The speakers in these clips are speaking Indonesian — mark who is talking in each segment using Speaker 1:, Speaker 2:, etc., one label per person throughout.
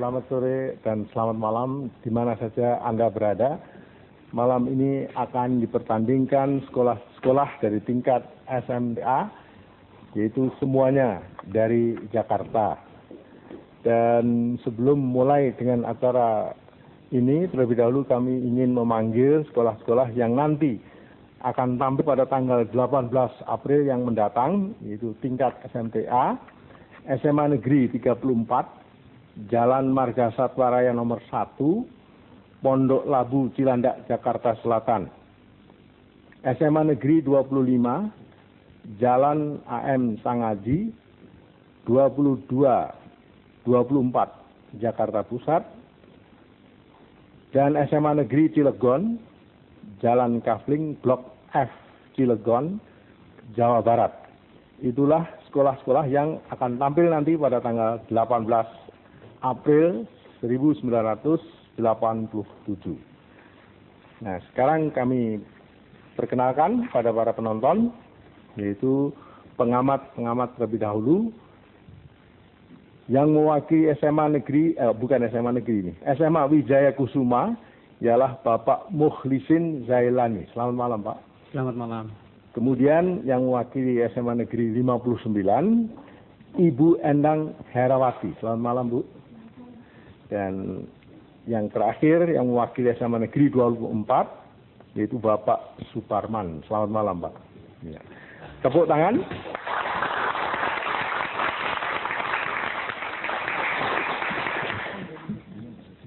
Speaker 1: selamat sore dan selamat malam di mana saja Anda berada. Malam ini akan dipertandingkan sekolah-sekolah dari tingkat SMA, yaitu semuanya dari Jakarta. Dan sebelum mulai dengan acara ini, terlebih dahulu kami ingin memanggil sekolah-sekolah yang nanti akan tampil pada tanggal 18 April yang mendatang, yaitu tingkat SMTA, SMA Negeri 34, Jalan Marga Satwa Raya nomor 1, Pondok Labu Cilandak, Jakarta Selatan. SMA Negeri 25, Jalan AM Sangaji, 24, Jakarta Pusat. Dan SMA Negeri Cilegon, Jalan Kafling, Blok F, Cilegon, Jawa Barat. Itulah sekolah-sekolah yang akan tampil nanti pada tanggal 18 April 1987. Nah, sekarang kami perkenalkan pada para penonton, yaitu pengamat-pengamat terlebih dahulu yang mewakili SMA Negeri, bukan SMA Negeri ini, SMA Wijaya Kusuma, ialah Bapak Mukhlisin Zailani. Selamat malam, Pak.
Speaker 2: Selamat malam.
Speaker 1: Kemudian yang mewakili SMA Negeri 59, Ibu Endang Herawati. Selamat malam, Bu. Dan yang terakhir yang mewakili SMA Negeri 24, yaitu Bapak Suparman. Selamat malam, Pak. Ya. Tepuk tangan.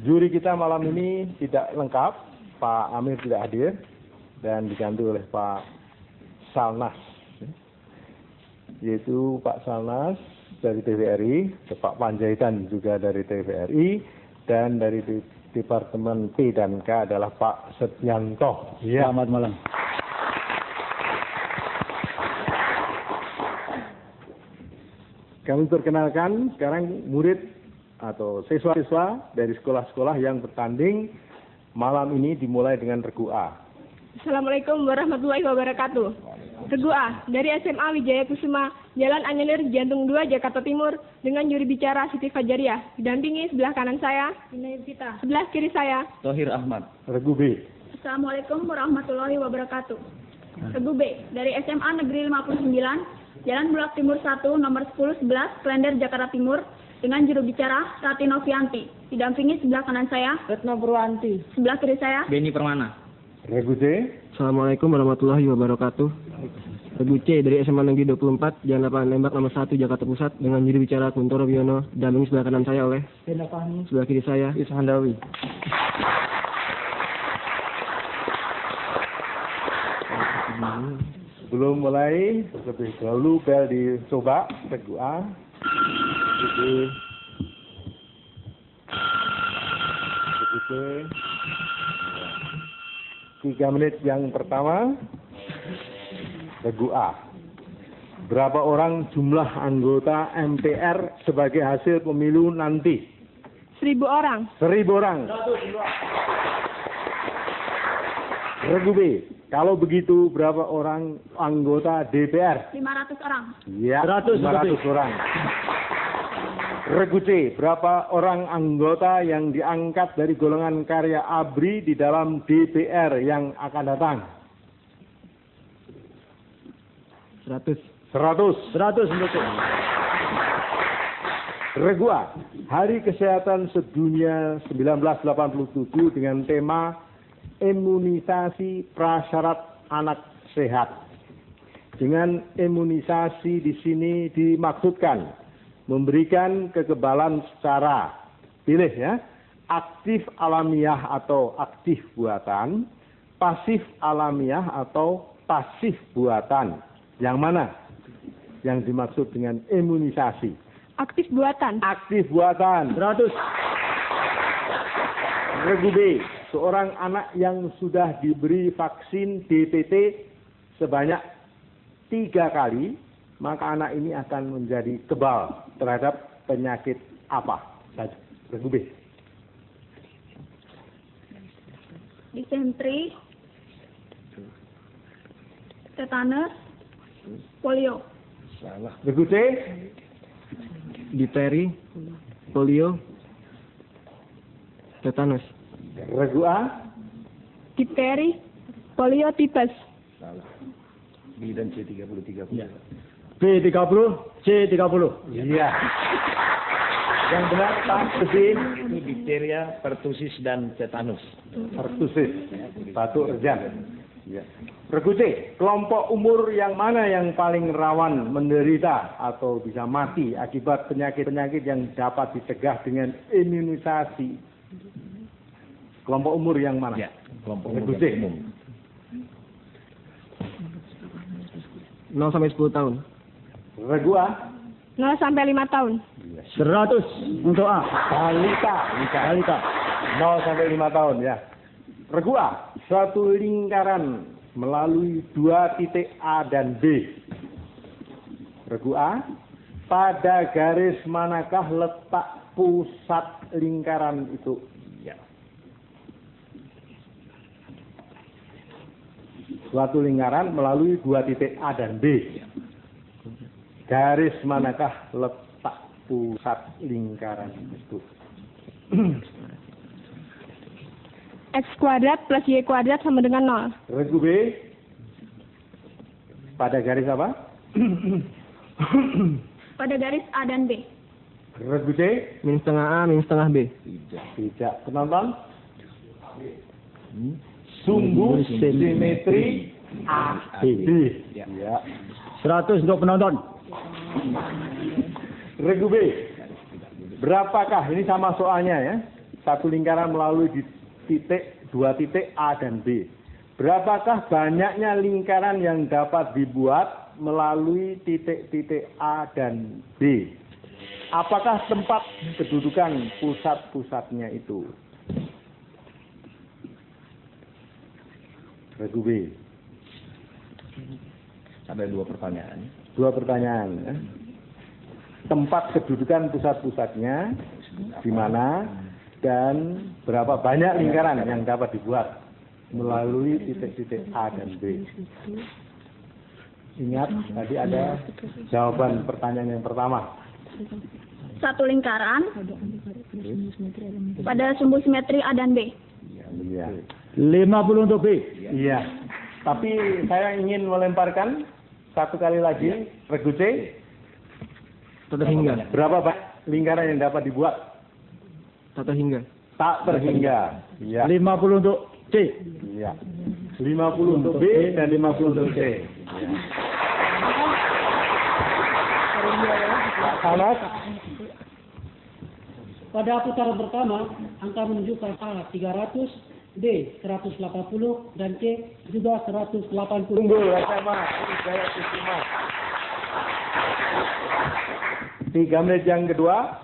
Speaker 1: Juri kita malam ini tidak lengkap, Pak Amir tidak hadir dan diganti oleh Pak Salnas, yaitu Pak Salnas dari TVRI, Pak Panjaitan juga dari TVRI, dan dari Departemen P dan K adalah Pak Setyanto.
Speaker 2: Ya. Selamat malam.
Speaker 1: Kami perkenalkan sekarang murid atau siswa-siswa dari sekolah-sekolah yang bertanding malam ini dimulai dengan regu A.
Speaker 3: Assalamualaikum warahmatullahi wabarakatuh. Regu A dari SMA Wijaya Kusuma, Jalan Anyelir, Jantung 2, Jakarta Timur, dengan juri bicara Siti Fajariah. Didampingi sebelah kanan saya, Inayusita. Sebelah kiri saya,
Speaker 2: Tohir Ahmad.
Speaker 1: Regu B.
Speaker 4: Assalamualaikum warahmatullahi wabarakatuh. Regu B dari SMA Negeri 59, Jalan Bulak Timur 1, nomor 1011, Klender, Jakarta Timur, dengan juru bicara Rati Novianti. Didampingi sebelah kanan saya,
Speaker 5: Retno Purwanti.
Speaker 4: Sebelah kiri saya,
Speaker 2: Beni Permana.
Speaker 1: Regu C.
Speaker 6: Assalamualaikum warahmatullahi wabarakatuh. Regu C dari SMA Negeri 24, Jalan Lapangan Lembak nomor 1, Jakarta Pusat, dengan juru bicara Kuntoro Wiono. Didampingi sebelah kanan saya oleh
Speaker 5: Benda Fahmi.
Speaker 6: sebelah kiri saya, Ishandawi.
Speaker 1: Belum mulai, lebih dahulu bel dicoba, regu A. Regu C. 3 menit yang pertama, regu A. Berapa orang jumlah anggota MPR sebagai hasil pemilu nanti?
Speaker 3: 1000 orang.
Speaker 1: 1000 orang. Regu B. Kalau begitu berapa orang anggota DPR?
Speaker 4: 500 orang.
Speaker 1: Ya, 500 orang. Regu C. Berapa orang anggota yang diangkat dari golongan karya ABRI di dalam DPR yang akan datang?
Speaker 6: 100.
Speaker 1: 100.
Speaker 2: 100 betul.
Speaker 1: Regu A. Hari Kesehatan Sedunia 1987 dengan tema imunisasi prasyarat anak sehat. Dengan imunisasi di sini dimaksudkan memberikan kekebalan secara pilih ya, aktif alamiah atau aktif buatan, pasif alamiah atau pasif buatan. Yang mana yang dimaksud dengan imunisasi?
Speaker 3: Aktif buatan.
Speaker 1: Aktif buatan.
Speaker 2: 100.
Speaker 1: Regu B. Seorang anak yang sudah diberi vaksin DPT sebanyak 3 kali, maka anak ini akan menjadi kebal terhadap penyakit apa saja. Regu B.
Speaker 4: Disentri, tetanus, polio.
Speaker 1: Salah. Regu C.
Speaker 6: Difteri, polio, Tetanus.
Speaker 1: Regu A.
Speaker 3: Difteri, polio, tipes.
Speaker 2: B dan C 30.
Speaker 5: Ya. B 30, C 30.
Speaker 1: Iya. Yang benar Pak Susi.
Speaker 2: Itu difteria, pertusis, dan tetanus.
Speaker 1: Pertusis, batuk rejan. Ya. Regu C, kelompok umur yang mana yang paling rawan menderita atau bisa mati akibat penyakit-penyakit yang dapat dicegah dengan imunisasi? Kelompok umur yang mana?
Speaker 2: Ya, kelompok
Speaker 1: Regu
Speaker 2: umur
Speaker 1: C.
Speaker 2: yang umum.
Speaker 6: 0 sampai 10 tahun.
Speaker 1: Regu A.
Speaker 3: 0 sampai 5 tahun.
Speaker 5: 100 untuk A.
Speaker 1: Balita. 0 sampai 5 tahun ya. Regu A, suatu lingkaran melalui 2 titik A dan B. Regu A, pada garis manakah letak pusat lingkaran itu?
Speaker 2: Ya.
Speaker 1: Suatu lingkaran melalui 2 titik A dan B. Garis manakah letak pusat lingkaran itu?
Speaker 3: X kuadrat plus Y kuadrat sama dengan 0.
Speaker 1: Regu B, pada garis apa?
Speaker 4: Pada garis A dan B.
Speaker 1: Regu C,
Speaker 6: Min setengah A, min setengah B.
Speaker 1: tidak. Penonton? Sumbu simetri ABD. Ya.
Speaker 5: 100 untuk penonton.
Speaker 1: Regu B, berapakah, ini sama soalnya ya, satu lingkaran melalui dua titik A dan B. Berapakah banyaknya lingkaran yang dapat dibuat melalui titik-titik A dan B? Apakah tempat kedudukan pusat-pusatnya itu? Regu B.
Speaker 2: Ada 2 pertanyaan.
Speaker 1: 2 pertanyaan. Ya. Tempat kedudukan pusat-pusatnya di mana dan berapa banyak lingkaran yang dapat dibuat melalui titik-titik A dan B. Ingat, tadi ada jawaban pertanyaan yang pertama.
Speaker 4: Satu lingkaran pada sumbu simetri A dan B.
Speaker 1: Iya.
Speaker 5: 50 untuk B.
Speaker 1: Iya. Tapi saya ingin melemparkan satu kali lagi, Regu C.
Speaker 6: Tak terhingga.
Speaker 1: Berapa banyak lingkaran yang dapat dibuat?
Speaker 6: Tak terhingga.
Speaker 1: Tak terhingga. Iya.
Speaker 5: 50 untuk C.
Speaker 1: Iya. 50 untuk B dan 50 untuk C. Iya. Pak Sanas,
Speaker 7: Pada putaran pertama, angka menunjukkan A 300, B 180, dan C juga 180.
Speaker 1: unggul SMA Wijaya Kusuma. 3 menit yang kedua.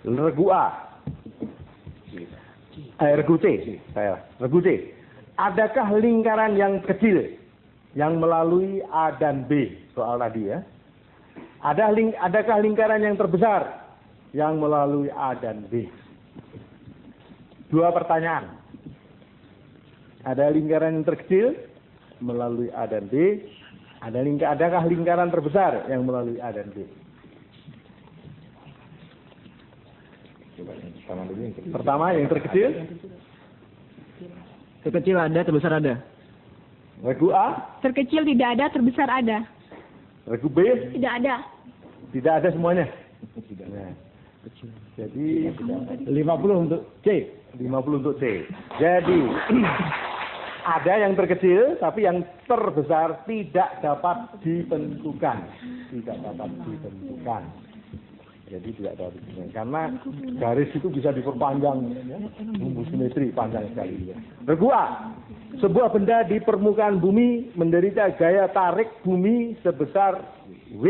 Speaker 1: Regu A. Regu C. Regu C. Adakah lingkaran yang kecil yang melalui A dan B? Soal tadi ya. Adakah lingkaran yang terbesar yang melalui A dan B? 2 pertanyaan. Ada lingkaran yang terkecil melalui A dan B. Adakah lingkaran terbesar yang melalui A dan B? Pertama yang terkecil.
Speaker 6: Terkecil ada, terbesar ada.
Speaker 1: Regu A.
Speaker 3: Terkecil tidak ada, terbesar ada.
Speaker 1: Regu B.
Speaker 4: Tidak ada.
Speaker 1: Tidak ada semuanya. Nah, jadi
Speaker 5: 50 untuk C.
Speaker 1: 50 untuk C. Jadi ada yang terkecil, tapi yang terbesar tidak dapat ditentukan. Tidak dapat ditentukan. Jadi tidak dapat ditentukan. Karena garis itu bisa diperpanjang. Ya. Sumbu simetri panjang sekali. Ya. Regu A. Sebuah benda di permukaan bumi menderita gaya tarik bumi sebesar W.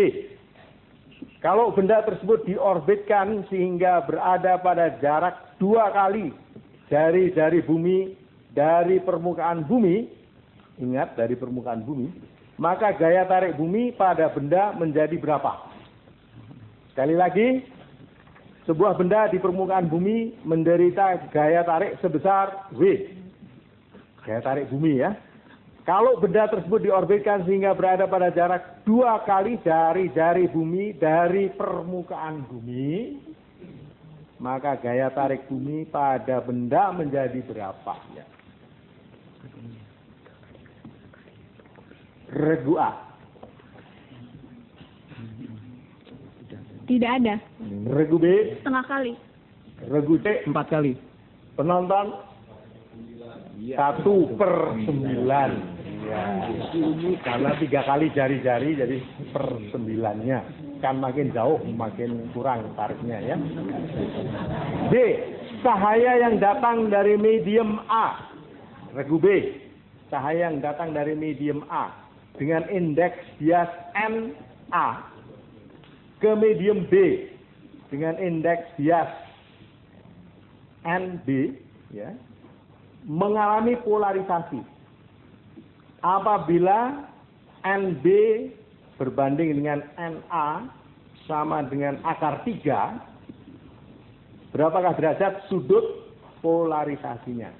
Speaker 1: Kalau benda tersebut diorbitkan sehingga berada pada jarak 2 kali dari bumi, dari permukaan bumi, ingat dari permukaan bumi, maka gaya tarik bumi pada benda menjadi berapa? Sekali lagi, sebuah benda di permukaan bumi menderita gaya tarik sebesar W. Gaya tarik bumi ya. Kalau benda tersebut diorbitkan sehingga berada pada jarak 2 kali dari jari bumi, dari permukaan bumi, maka gaya tarik bumi pada benda menjadi berapa? Regu A.
Speaker 3: Tidak ada.
Speaker 1: Regu B.
Speaker 4: Setengah kali.
Speaker 1: Regu C.
Speaker 6: 4 kali.
Speaker 1: Penonton 1/9. Ya. Karena 3 kali jari-jari jadi per 9-nya. Kan makin jauh makin kurang tariknya ya. B. Cahaya yang datang dari medium A. Regu B. Cahaya yang datang dari medium A dengan indeks bias NA ke medium B dengan indeks bias NB ya, mengalami polarisasi apabila NB berbanding dengan NA sama dengan akar 3, berapakah derajat sudut polarisasinya?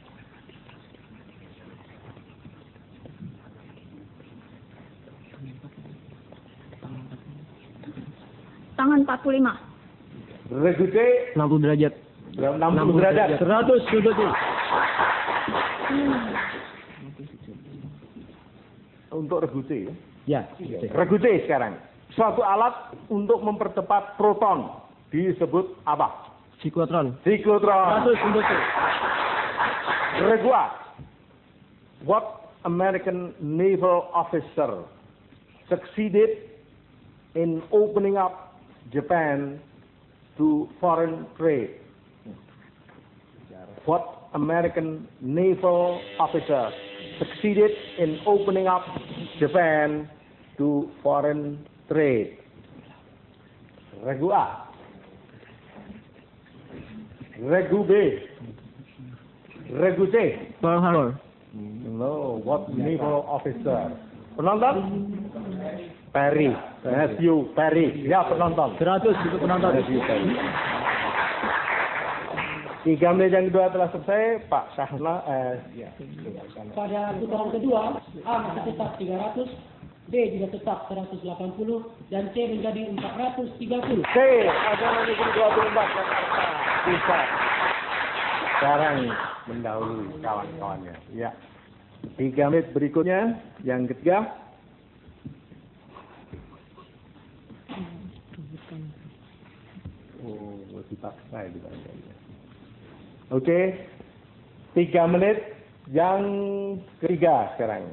Speaker 4: Tangan 45.
Speaker 1: Regu C
Speaker 6: 60 derajat.
Speaker 1: 60 derajat.
Speaker 5: 100 untuk C.
Speaker 1: Untuk regu C ya.
Speaker 5: Ya.
Speaker 1: Regu C sekarang. Suatu alat untuk mempercepat proton disebut apa?
Speaker 6: Siklotron.
Speaker 1: Siklotron.
Speaker 5: 100 untuk C.
Speaker 1: Regu A. What American naval officer succeeded in opening up Japan to foreign trade? What American naval officer succeeded in opening up Japan to foreign trade? Regu A. Regu B. Regu C.
Speaker 6: Pearl Harbor.
Speaker 1: No, what naval officer? Penonton? Perry. Matthew Perry. Ya, penonton.
Speaker 5: 100 untuk penonton.
Speaker 1: 3 menit yang kedua telah selesai, Pak Syahna. Ya.
Speaker 7: Pada putaran kedua, A masih tetap 300, B juga tetap 180, dan C menjadi 430.
Speaker 1: C, ada nomor 24 Jakarta Pusat. Sekarang mendahului kawan-kawannya. Ya. 3 menit berikutnya, yang ketiga. Oh, dipaksa ya dibacanya. Oke, 3 menit yang ketiga sekarang.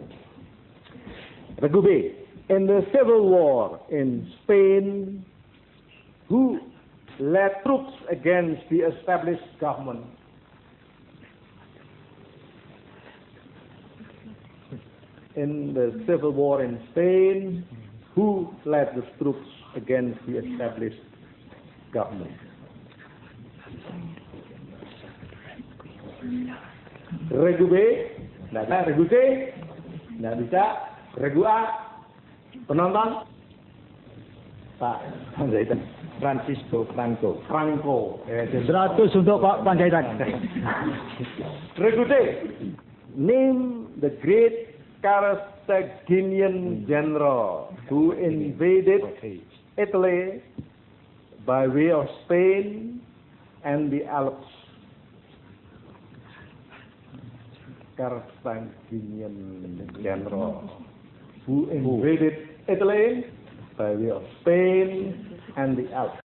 Speaker 1: Regu B. In the Civil War in Spain, who led troops against the established government? In the Civil War in Spain, who led the troops against the established government? Regu B, tidak bisa. Regu C, tidak bisa. Regu A, penonton? Pak Panjaitan.
Speaker 2: Francisco Franco.
Speaker 1: Franco.
Speaker 5: 100 untuk Pak Panjaitan.
Speaker 1: Regu C, name the great Carthaginian general who invaded Italy by way of Spain and the Alps. Carthaginian general who invaded Italy by way of Spain and the Alps.